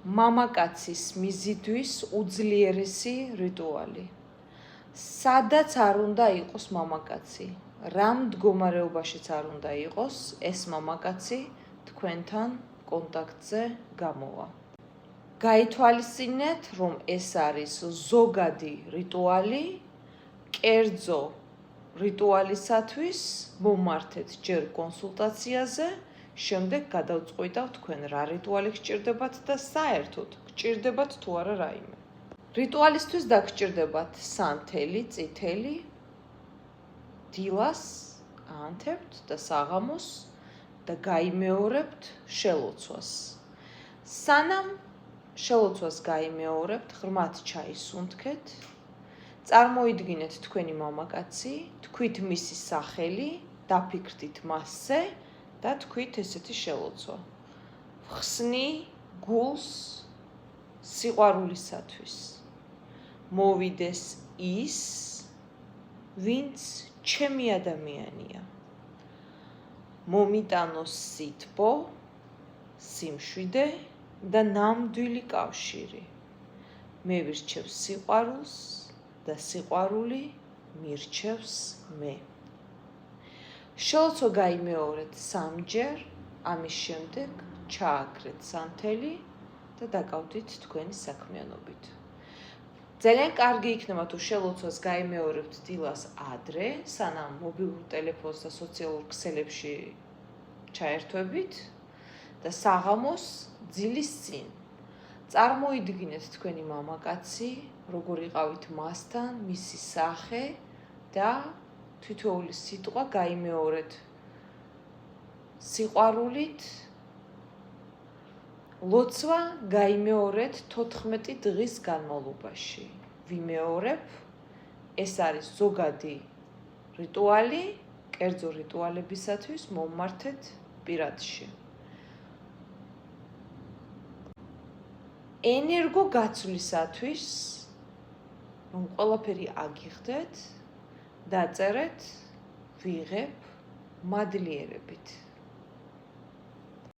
მამაკაცის მიზიდვის უძლიერესი რიტუალი. სადაც არ უნდა იყოს მამაკაცი, რა მდგომარეობაშიც არ უნდა იყოს ეს მამაკაცი თქვენთან კონტაქტზე გამოვა. გაითვალისწინეთ, რომ ეს არის ზოგადი რიტუალი, კერძო რიტუალისათვის მომართეთ ჯერ კონსულტაციაზე, შემდეგ გადავწყვიტავთ თქვენ რა რიტუალი გჭირდებათ და საერთოდ გჭირდებათ თუ არა რაიმე. რიტუალისთვის დაგჭირდებათ სანთელი, წითელი, დილას აანთებთ და საღამოს და გაიმეორებთ შელოცვას. სანამ შელოცვას გაიმეორებთ, ღრმად ჩაის უნთქეთ, წარმოიდგინეთ თქვენი მამაკაცი, თქვით მისი სახელი, დაფიქრდით მასზე და თქვით ესეთი შელოცვა. ხსნი გულს სიყვარულისათვის. მოვიდეს ის, ვინც ჩემი ადამიანია. მომიტანოს სითბო, სიმშვიდე და ნამდვილი კავშირი. მე ვირჩევ სიყვარულს და სიყვარული მირჩევს მე. შელოცვა გაიმეორეთ 3-ჯერ, ამის შემდეგ ჩააქრეთ სანთელი და დაკავდით თქვენი საქმიანობით. ძალიან კარგი იქნება თუ შელოცვას გაიმეორებთ დილას ადრე, სანამ მობილურ ტელეფონს და სოციალურ ქსელებში ჩაერთვებით და საღამოს ძილის წინ. წარმოიდგინეთ თქვენი მამაკაცი, როგორ იყავით მასთან, მისი სახე და თითოეული სიტყვა გაიმეორეთ სიყვარულით. ლოცვა გაიმეორეთ 14 დღის განმავლობაში. ვიმეორებ, ეს არის ზოგადი რიტუალი, კერძო რიტუალებისათვის მომართეთ პირადში. ენერგო გაცვლისათვის, რომ ყველაფერი აგიხდეთ, დაწერეთ, ვიღებ მადლიერებით.